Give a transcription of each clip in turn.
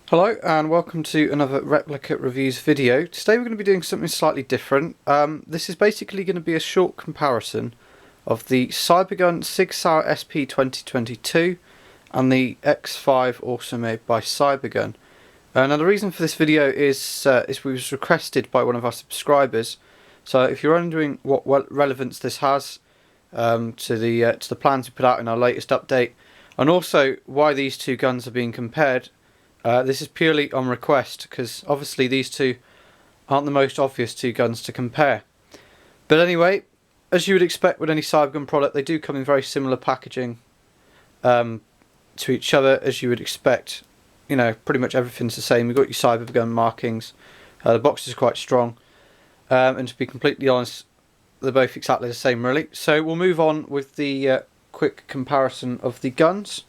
Hello and welcome to another replica reviews video. Today we're going to be doing something slightly different. This is basically going to be a short comparison of the cybergun sauer sp2022 and the X5 also made by cybergun. Now the reason for this video is we was requested by one of our subscribers. So if you're wondering what relevance this has to the plans we put out in our latest update, and also why these two guns are being compared, this is purely on request because obviously these two aren't the most obvious two guns to compare. But anyway, as you would expect with any cybergun product, they do come in very similar packaging to each other, as you would expect. You know, pretty much everything's the same. You've got your cybergun markings. The box is quite strong, and to be completely honest, they're both exactly the same really. So we'll move on with the quick comparison of the guns.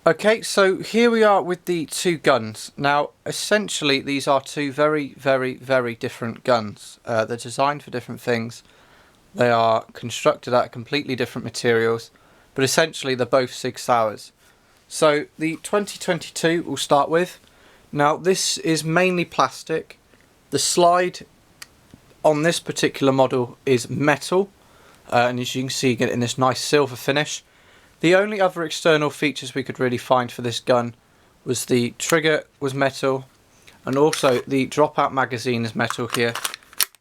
Okay, so here we are with the two guns. Now, essentially, these are two very, very, very different guns. They're designed for different things. They are constructed out of completely different materials, but essentially they're both Sig Sauers. So the 2022 we'll start with. Now, this is mainly plastic. The slide on this particular model is metal, and as you can see, you get it in this nice silver finish. The only other external features we could really find for this gun was the trigger was metal, and also the dropout magazine is metal here,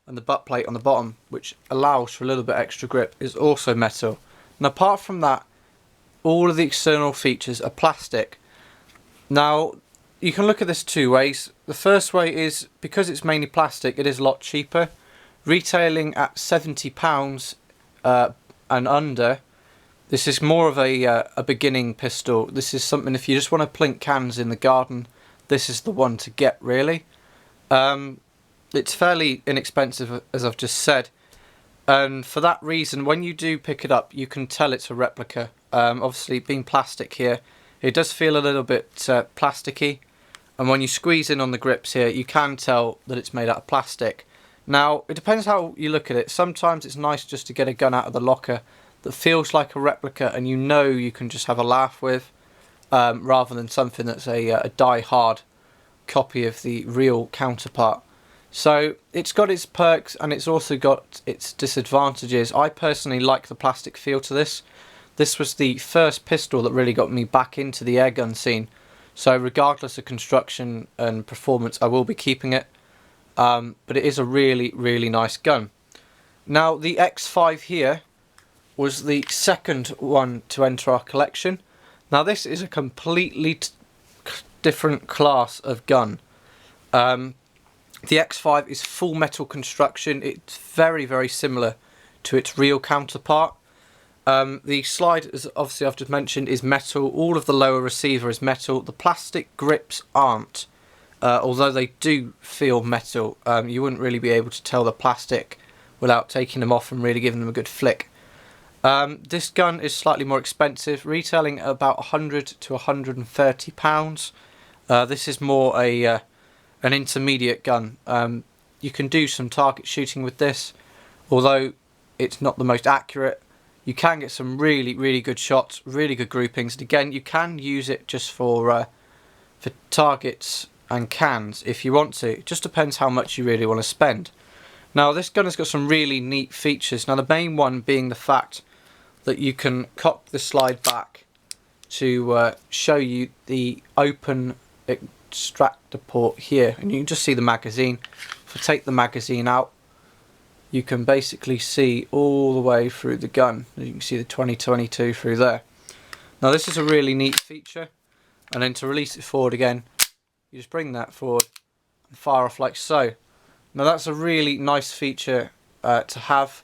and the butt plate on the bottom, which allows for a little bit extra grip, is also metal. And apart from that, all of the external features are plastic. Now, you can look at this two ways. The first way is, because it's mainly plastic, it is a lot cheaper. Retailing at £70 and under. This is more of a beginning pistol. This is something, if you just want to plink cans in the garden, this is the one to get really. It's fairly inexpensive, as I've just said, and for that reason, when you do pick it up, you can tell it's a replica. Obviously, being plastic here, it does feel a little bit plasticky, and when you squeeze in on the grips here, you can tell that it's made out of plastic. Now, it depends how you look at it. Sometimes it's nice just to get a gun out of the locker that feels like a replica, and you know you can just have a laugh with, rather than something that's a die-hard copy of the real counterpart. So it's got its perks and it's also got its disadvantages. I personally like the plastic feel to this. This was the first pistol that really got me back into the airgun scene, so regardless of construction and performance, I will be keeping it. But it is a really, really nice gun. Now, the X5 here was the second one to enter our collection. Now, this is a completely different class of gun. The X5 is full metal construction. It's very, very similar to its real counterpart. The slide, as obviously I've just mentioned, is metal. All of the lower receiver is metal. The plastic grips aren't, although they do feel metal. You wouldn't really be able to tell the plastic without taking them off and really giving them a good flick. This gun is slightly more expensive, retailing at about £100 to £130. This is more an intermediate gun. You can do some target shooting with this, although it's not the most accurate. You can get some really, really good shots, really good groupings. And again, you can use it just for targets and cans if you want to. It just depends how much you really want to spend. Now, this gun has got some really neat features. Now, the main one being the fact that you can cock the slide back to show you the open extractor port here, and you can just see the magazine. If I take the magazine out, you can basically see all the way through the gun. You can see the 2022 through there. Now, this is a really neat feature, and then to release it forward again, you just bring that forward and fire off like so. Now, that's a really nice feature to have.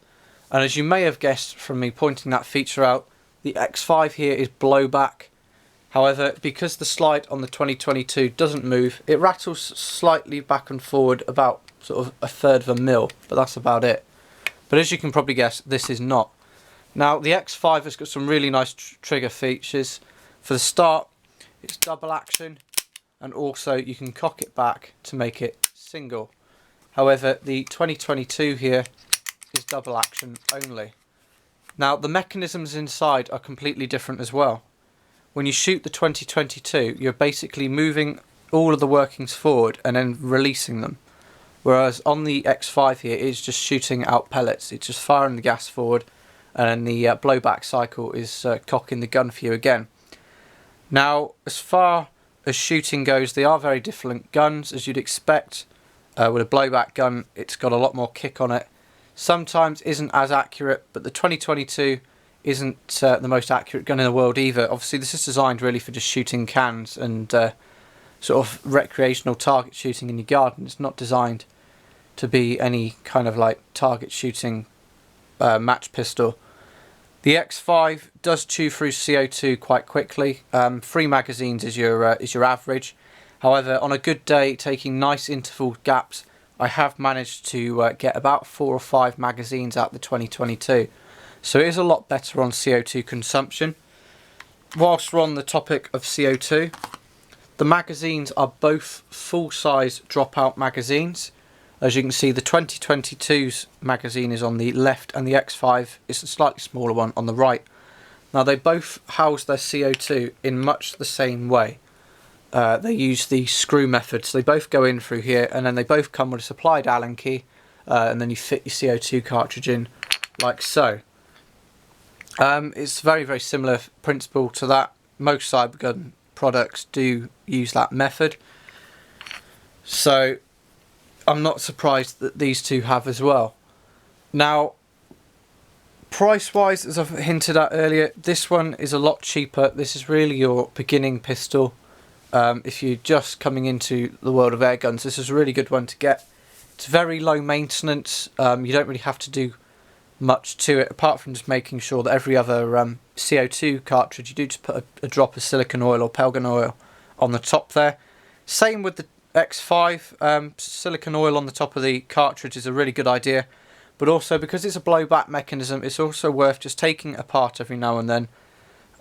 And as you may have guessed from me pointing that feature out, the X5 here is blowback. However, because the slide on the 2022 doesn't move, it rattles slightly back and forward about sort of 1/3 of a mil, but that's about it. But as you can probably guess, this is not. Now, the X5 has got some really nice trigger features. For the start, it's double action, and also you can cock it back to make it single. However, the 2022 here is double action only. Now, the mechanisms inside are completely different as well. when you shoot the 2022, you're basically moving all of the workings forward and then releasing them. Whereas on the X5 here, it's just shooting out pellets. It's just firing the gas forward, and the blowback cycle is cocking the gun for you again. Now, as far as shooting goes, they are very different guns, as you'd expect. With a blowback gun, it's got a lot more kick on it. Sometimes isn't as accurate, but the 2022 isn't the most accurate gun in the world either. Obviously, this is designed really for just shooting cans and sort of recreational target shooting in your garden. It's not designed to be any kind of like target shooting match pistol. The X5 does chew through CO2 quite quickly. 3 magazines is your average. However, on a good day, taking nice interval gaps, I have managed to get about 4 or 5 magazines out the 2022. So it is a lot better on CO2 consumption. Whilst we're on the topic of CO2, the magazines are both full-size dropout magazines. As you can see, the 2022's magazine is on the left and the X5 is a slightly smaller one on the right. Now, they both house their CO2 in much the same way. They use the screw method, so they both go in through here, and then they both come with a supplied Allen key, and then you fit your CO2 cartridge in like so. It's a very, very similar principle to that. Most cybergun products do use that method, so I'm not surprised that these two have as well. Now, price wise, as I've hinted at earlier, this one is a lot cheaper. This is really your beginning pistol. If you're just coming into the world of air guns, this is a really good one to get. It's very low maintenance. You don't really have to do much to it, apart from just making sure that every other CO2 cartridge, you do just put a drop of silicone oil or pelgan oil on the top there. Same with the X5, silicone oil on the top of the cartridge is a really good idea, but also because it's a blowback mechanism, it's also worth just taking it apart every now and then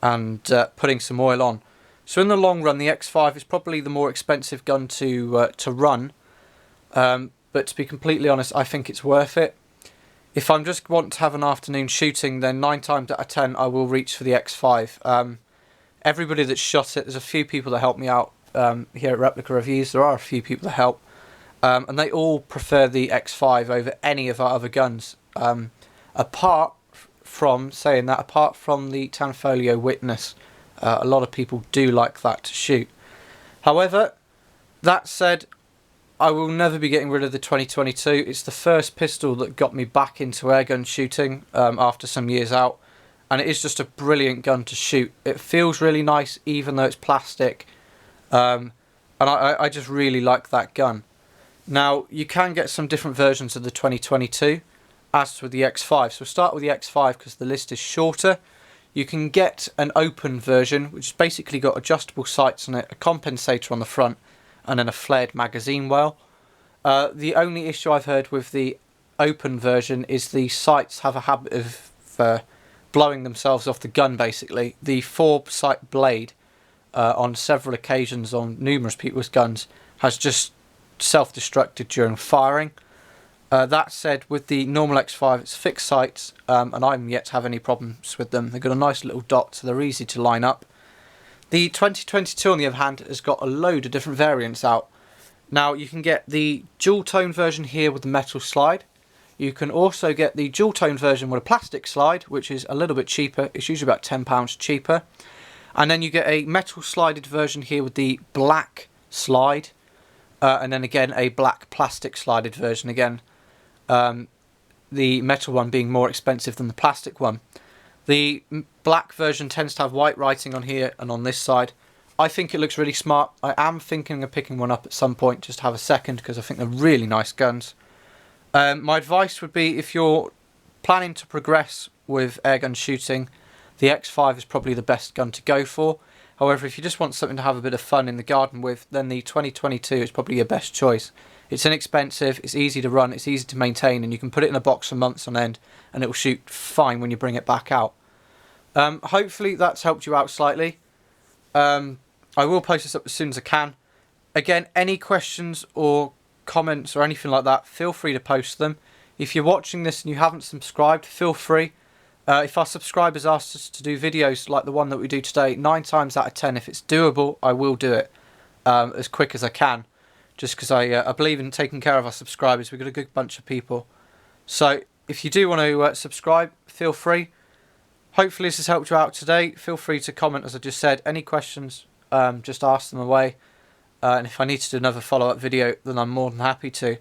and putting some oil on. So in the long run, the X5 is probably the more expensive gun to run, but to be completely honest, I think it's worth it. If I'm just want to have an afternoon shooting, then 9 times out of 10 I will reach for the X5. Everybody that's shot it, there's a few people that help me out here at Replica Reviews. There are a few people that help, and they all prefer the X5 over any of our other guns. Apart from the Tanfoglio Witness, a lot of people do like that to shoot. However, that said, I will never be getting rid of the 2022. It's the first pistol that got me back into airgun shooting after some years out, and it is just a brilliant gun to shoot. It feels really nice even though it's plastic, and I just really like that gun. Now, you can get some different versions of the 2022 as with the X5. So we'll start with the X5 because the list is shorter. You can get an open version, which has basically got adjustable sights on it, a compensator on the front, and then a flared magazine well. The only issue I've heard with the open version is the sights have a habit of blowing themselves off the gun, basically. The 4-sight blade, on several occasions on numerous people's guns, has just self-destructed during firing. That said, with the normal X5, it's fixed sights, and I'm yet to have any problems with them. They've got a nice little dot, so they're easy to line up. The 2022, on the other hand, has got a load of different variants out. Now, you can get the dual-tone version here with the metal slide. You can also get the dual-tone version with a plastic slide, which is a little bit cheaper. It's usually about £10 cheaper. And then you get a metal slided version here with the black slide. And then again, a black plastic slided version again. The metal one being more expensive than the plastic one. The black version tends to have white writing on here and on this side. I think it looks really smart. I am thinking of picking one up at some point just to have a second because I think they're really nice guns. My advice would be, if you're planning to progress with airgun shooting, the X5 is probably the best gun to go for. However, if you just want something to have a bit of fun in the garden with, then the 2022 is probably your best choice. It's inexpensive, it's easy to run, it's easy to maintain, and you can put it in a box for months on end and it will shoot fine when you bring it back out. Hopefully that's helped you out slightly. I will post this up as soon as I can. Again, any questions or comments or anything like that, feel free to post them. If you're watching this and you haven't subscribed, feel free. If our subscribers ask us to do videos like the one that we do today, 9 times out of 10, if it's doable, I will do it as quick as I can. Just because I believe in taking care of our subscribers. We've got a good bunch of people. So if you do want to subscribe, feel free. Hopefully this has helped you out today. Feel free to comment, as I just said. Any questions, just ask them away. And if I need to do another follow-up video, then I'm more than happy to.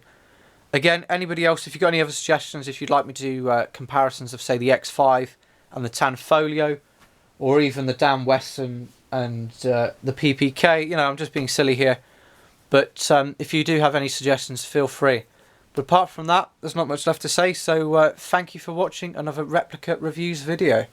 Again, anybody else, if you've got any other suggestions, if you'd like me to do comparisons of, say, the X5 and the Tanfoglio, or even the Dan Wesson and the PPK, you know, I'm just being silly here. But if you do have any suggestions, feel free. But apart from that, there's not much left to say, so thank you for watching another Replica Reviews video.